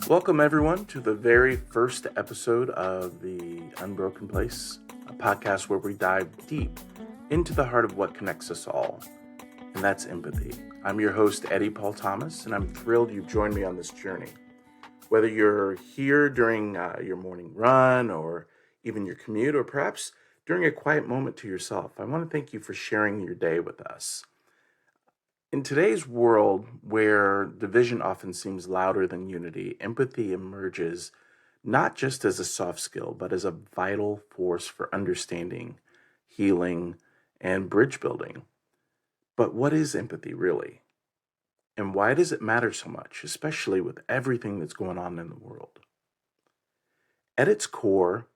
Welcome, everyone, to the very first episode of the Unbroken Place, a podcast where we dive deep into the heart of what connects us all, and that's empathy. I'm your host, Eddy Paul Thomas, and I'm thrilled you've joined me on this journey. Whether you're here during your morning run or even your commute, or perhaps during a quiet moment to yourself, I want to thank you for sharing your day with us. In today's world, where division often seems louder than unity, empathy emerges not just as a soft skill, but as a vital force for understanding, healing, and bridge building. But what is empathy really? And why does it matter so much, especially with everything that's going on in the world? At its core,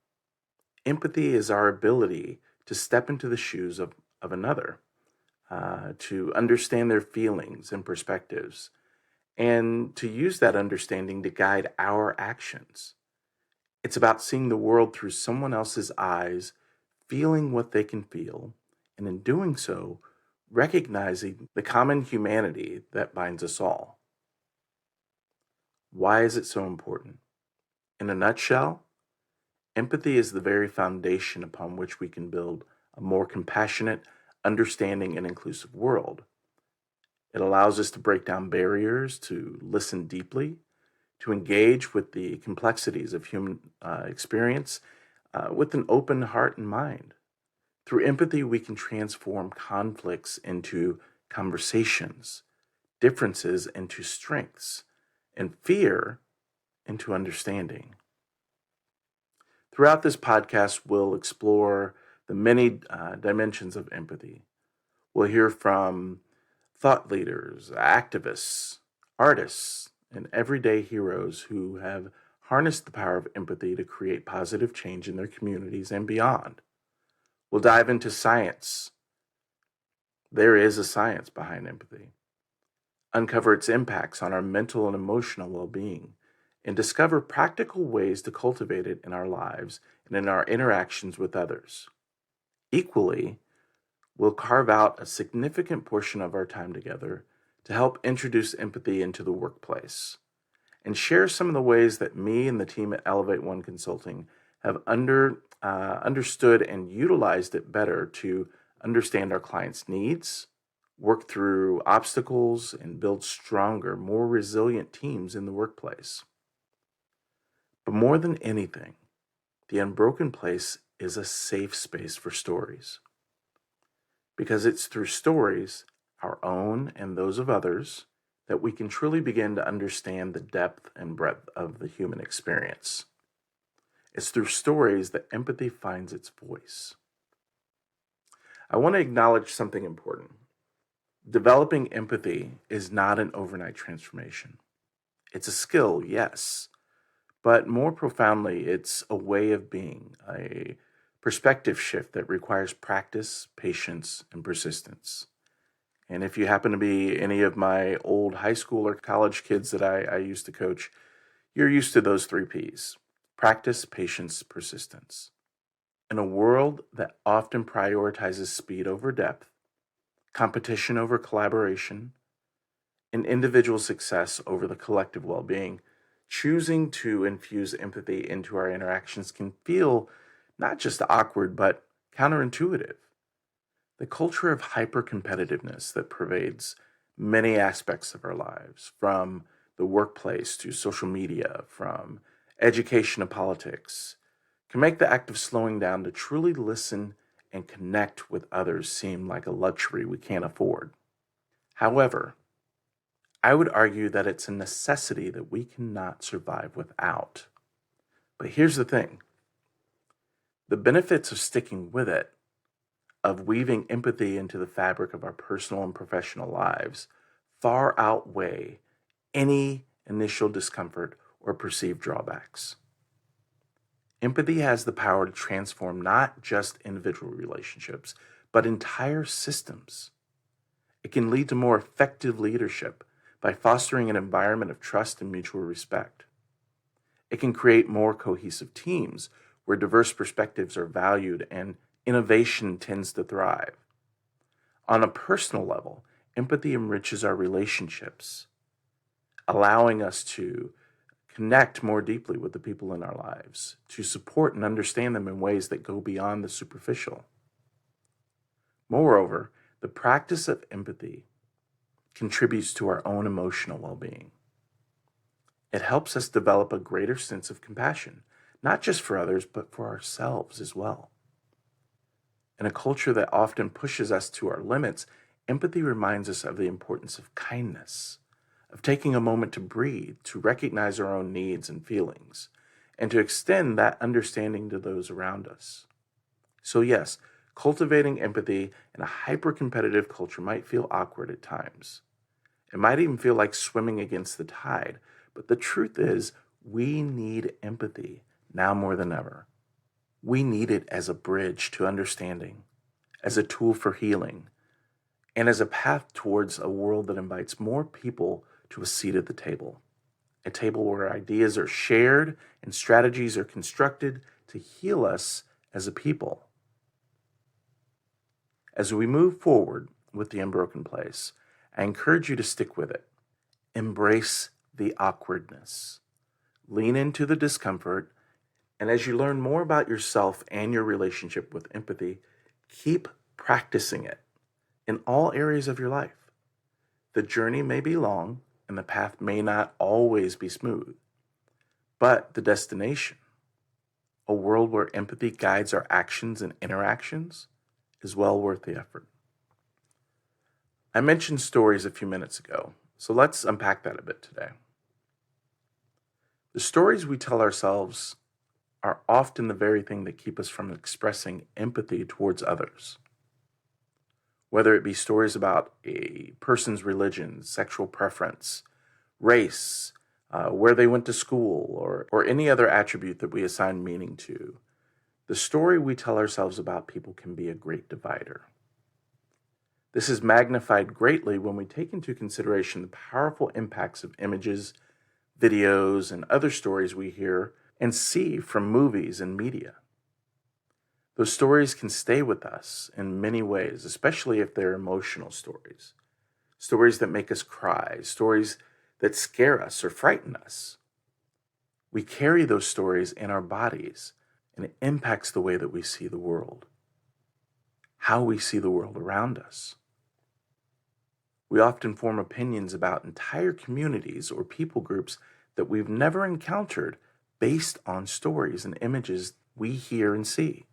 empathy is our ability to step into the shoes of another, to understand their feelings and perspectives, and to use that understanding to guide our actions. It's about seeing the world through someone else's eyes, feeling what they can feel, and in doing so, recognizing the common humanity that binds us all. Why is it so important? In a nutshell, empathy is the very foundation upon which we can build a more compassionate, understanding, and inclusive world. It allows us to break down barriers, to listen deeply, to engage with the complexities of human experience with an open heart and mind. Through empathy, we can transform conflicts into conversations, differences into strengths, and fear into understanding. Throughout this podcast, we'll explore the many dimensions of empathy. We'll hear from thought leaders, activists, artists, and everyday heroes who have harnessed the power of empathy to create positive change in their communities and beyond. We'll dive into science. There is a science behind empathy. Uncover its impacts on our mental and emotional well-being, and discover practical ways to cultivate it in our lives and in our interactions with others. Equally, we'll carve out a significant portion of our time together to help introduce empathy into the workplace and share some of the ways that me and the team at Elevate One Consulting have understood and utilized it better to understand our clients' needs, work through obstacles, and build stronger, more resilient teams in the workplace. But more than anything, the Unbroken Place is a safe space for stories. Because it's through stories, our own and those of others, that we can truly begin to understand the depth and breadth of the human experience. It's through stories that empathy finds its voice. I want to acknowledge something important. Developing empathy is not an overnight transformation. It's a skill, yes, but more profoundly, it's a way of being, a perspective shift that requires practice, patience, and persistence. And if you happen to be any of my old high school or college kids that I used to coach, you're used to those 3 Ps: practice, patience, persistence. In a world that often prioritizes speed over depth, competition over collaboration, and individual success over the collective well-being, choosing to infuse empathy into our interactions can feel not just awkward, but counterintuitive. The culture of hyper-competitiveness that pervades many aspects of our lives, from the workplace to social media, from education to politics, can make the act of slowing down to truly listen and connect with others seem like a luxury we can't afford. However, I would argue that it's a necessity that we cannot survive without. But here's the thing. The benefits of sticking with it, of weaving empathy into the fabric of our personal and professional lives, far outweigh any initial discomfort or perceived drawbacks. Empathy has the power to transform not just individual relationships, but entire systems. It can lead to more effective leadership by fostering an environment of trust and mutual respect. It can create more cohesive teams where diverse perspectives are valued and innovation tends to thrive. On a personal level, empathy enriches our relationships, allowing us to connect more deeply with the people in our lives, to support and understand them in ways that go beyond the superficial. Moreover, the practice of empathy contributes to our own emotional well-being. It helps us develop a greater sense of compassion, not just for others, but for ourselves as well. In a culture that often pushes us to our limits, empathy reminds us of the importance of kindness, of taking a moment to breathe, to recognize our own needs and feelings, and to extend that understanding to those around us. So yes, cultivating empathy in a hyper-competitive culture might feel awkward at times. It might even feel like swimming against the tide, but the truth is, we need empathy now more than ever. We need it as a bridge to understanding, as a tool for healing, and as a path towards a world that invites more people to a seat at the table. A table where ideas are shared and strategies are constructed to heal us as a people. As we move forward with the Unbroken Place, I encourage you to stick with it. Embrace the awkwardness. Lean into the discomfort, and as you learn more about yourself and your relationship with empathy, keep practicing it in all areas of your life. The journey may be long, and the path may not always be smooth, but the destination, a world where empathy guides our actions and interactions, is well worth the effort. I mentioned stories a few minutes ago, so let's unpack that a bit today. The stories we tell ourselves are often the very thing that keep us from expressing empathy towards others. Whether it be stories about a person's religion, sexual preference, race, where they went to school, or any other attribute that we assign meaning to, the story we tell ourselves about people can be a great divider. This is magnified greatly when we take into consideration the powerful impacts of images, videos, and other stories we hear and see from movies and media. Those stories can stay with us in many ways, especially if they're emotional stories. Stories that make us cry, stories that scare us or frighten us. We carry those stories in our bodies, and it impacts the way that we see the world, how we see the world around us. We often form opinions about entire communities or people groups that we've never encountered based on stories and images we hear and see.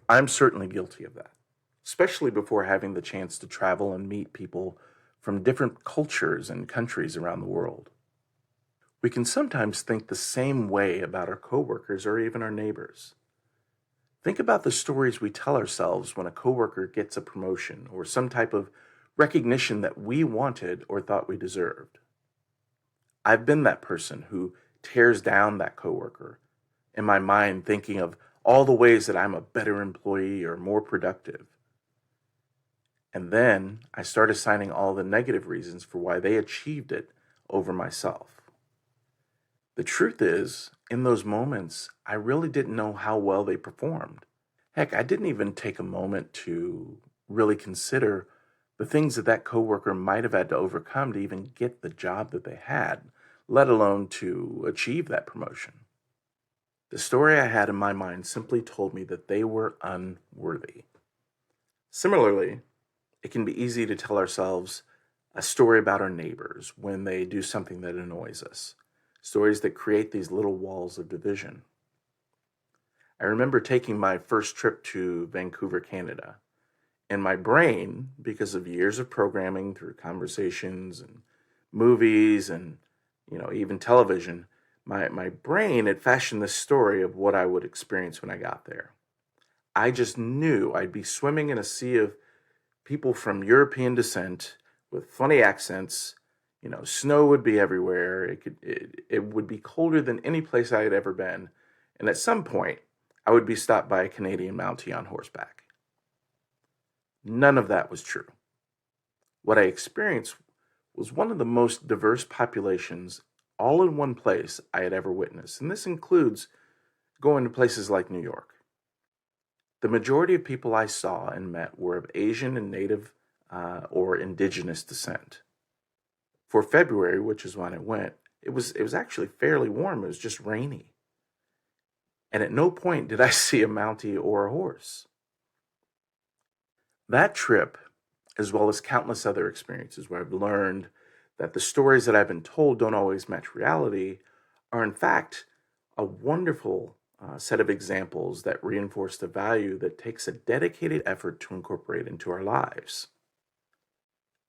I'm certainly guilty of that, especially before having the chance to travel and meet people from different cultures and countries around the world. We can sometimes think the same way about our coworkers or even our neighbors. Think about the stories we tell ourselves when a coworker gets a promotion or some type of recognition that we wanted or thought we deserved. I've been that person who tears down that coworker in my mind, thinking of all the ways that I'm a better employee or more productive. And then I start assigning all the negative reasons for why they achieved it over myself. The truth is, in those moments, I really didn't know how well they performed. Heck, I didn't even take a moment to really consider the things that that coworker might have had to overcome to even get the job that they had, let alone to achieve that promotion. The story I had in my mind simply told me that they were unworthy. Similarly, it can be easy to tell ourselves a story about our neighbors when they do something that annoys us, stories that create these little walls of division. I remember taking my first trip to Vancouver, Canada. And my brain, because of years of programming through conversations and movies and even television, my brain had fashioned this story of what I would experience when I got there. I just knew I'd be swimming in a sea of people from European descent with funny accents. Snow would be everywhere. It would be colder than any place I had ever been. And at some point, I would be stopped by a Canadian Mountie on horseback. None of that was true. What I experienced was one of the most diverse populations all in one place I had ever witnessed, and this includes going to places like New York. The majority of people I saw and met were of Asian and Native or indigenous descent. For February, which is when I went, It was actually fairly warm. It was just rainy. And at no point did I see a Mountie or a horse. That trip, as well as countless other experiences where I've learned that the stories that I've been told don't always match reality, are in fact a wonderful set of examples that reinforce the value that takes a dedicated effort to incorporate into our lives.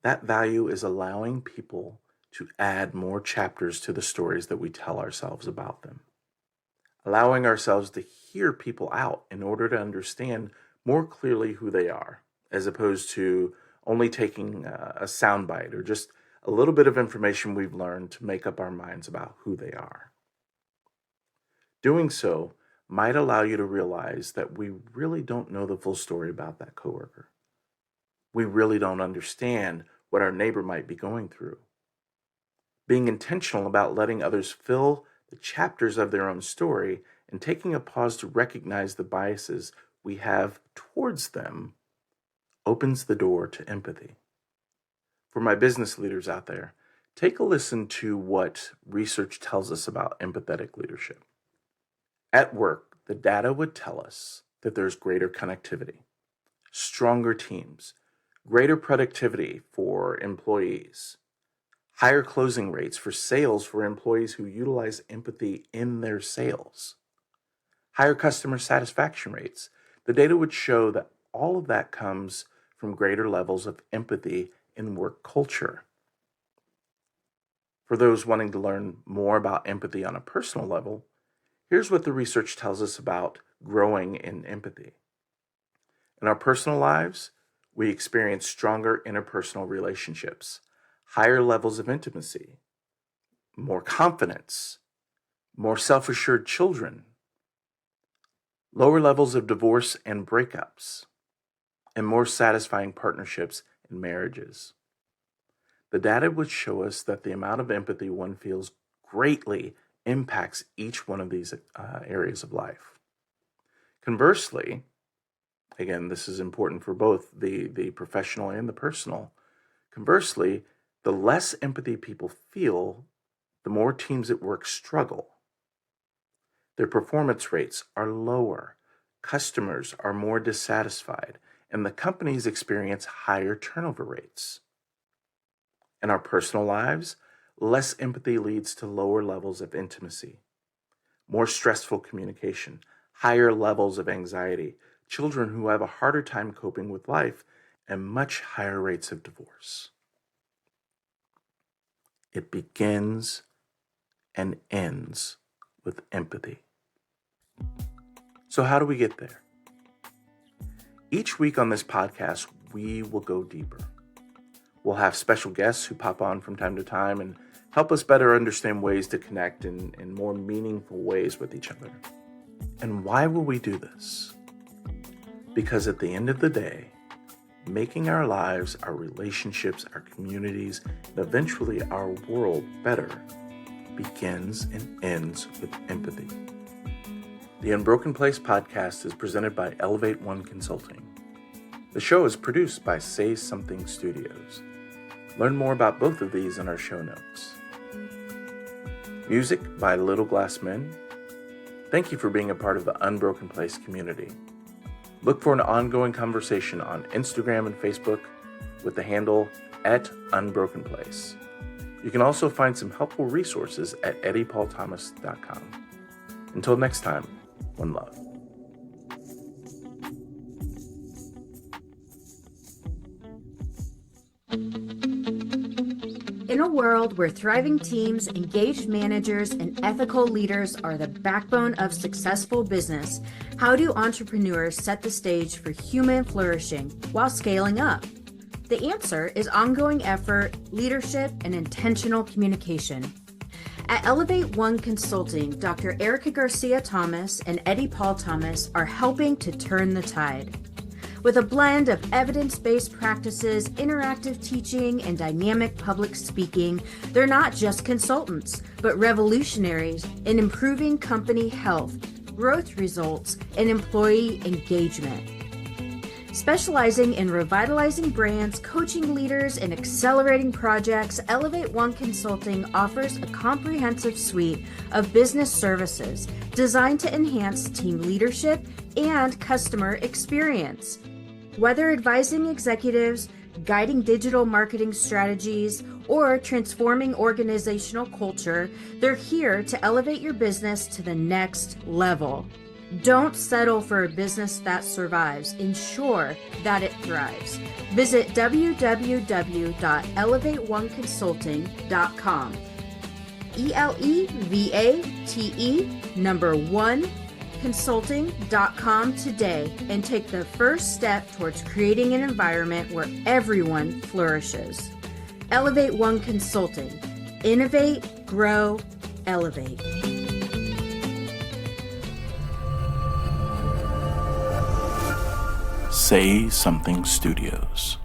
That value is allowing people to add more chapters to the stories that we tell ourselves about them. Allowing ourselves to hear people out in order to understand more clearly who they are, as opposed to only taking a soundbite or just a little bit of information we've learned to make up our minds about who they are. Doing so might allow you to realize that we really don't know the full story about that coworker. We really don't understand what our neighbor might be going through. Being intentional about letting others fill the chapters of their own story and taking a pause to recognize the biases we have towards them opens the door to empathy. For my business leaders out there, take a listen to what research tells us about empathetic leadership. At work, the data would tell us that there's greater connectivity, stronger teams, greater productivity for employees, higher closing rates for sales for employees who utilize empathy in their sales, higher customer satisfaction rates. The data would show that all of that comes from greater levels of empathy in work culture. For those wanting to learn more about empathy on a personal level, here's what the research tells us about growing in empathy. In our personal lives, we experience stronger interpersonal relationships, higher levels of intimacy, more confidence, more self-assured children, lower levels of divorce and breakups, and more satisfying partnerships and marriages. The data would show us that the amount of empathy one feels greatly impacts each one of these areas of life. Conversely, again, this is important for both the professional and the personal. Conversely, the less empathy people feel, the more teams at work struggle. Their performance rates are lower, customers are more dissatisfied, and the companies experience higher turnover rates. In our personal lives, less empathy leads to lower levels of intimacy, more stressful communication, higher levels of anxiety, children who have a harder time coping with life, and much higher rates of divorce. It begins and ends with empathy. So how do we get there? Each week on this podcast, we will go deeper. We'll have special guests who pop on from time to time and help us better understand ways to connect in more meaningful ways with each other. And why will we do this? Because at the end of the day, making our lives, our relationships, our communities, and eventually our world better begins and ends with empathy. The Unbroken Place podcast is presented by Elevate One Consulting. The show is produced by Say Something Studios. Learn more about both of these in our show notes. Music by Little Glass Men. Thank you for being a part of the Unbroken Place community. Look for an ongoing conversation on Instagram and Facebook with the handle @UnbrokenPlace. You can also find some helpful resources at eddypaulthomas.com. Until next time, one love. In a world where thriving teams, engaged managers, and ethical leaders are the backbone of successful business, how do entrepreneurs set the stage for human flourishing while scaling up? The answer is ongoing effort, leadership, and intentional communication. At Elevate One Consulting, Dr. Erica Garcia Thomas and Eddy Paul Thomas are helping to turn the tide. With a blend of evidence-based practices, interactive teaching, and dynamic public speaking, they're not just consultants, but revolutionaries in improving company health, growth results, and employee engagement. Specializing in revitalizing brands, coaching leaders, and accelerating projects, Elevate One Consulting offers a comprehensive suite of business services designed to enhance team leadership and customer experience. Whether advising executives, guiding digital marketing strategies, or transforming organizational culture, they're here to elevate your business to the next level. Don't settle for a business that survives. Ensure that it thrives. Visit www.elevateoneconsulting.com. ELEVATE consulting.com today and take the first step towards creating an environment where everyone flourishes. Elevate One Consulting. Innovate, grow, elevate. Say Something Studios.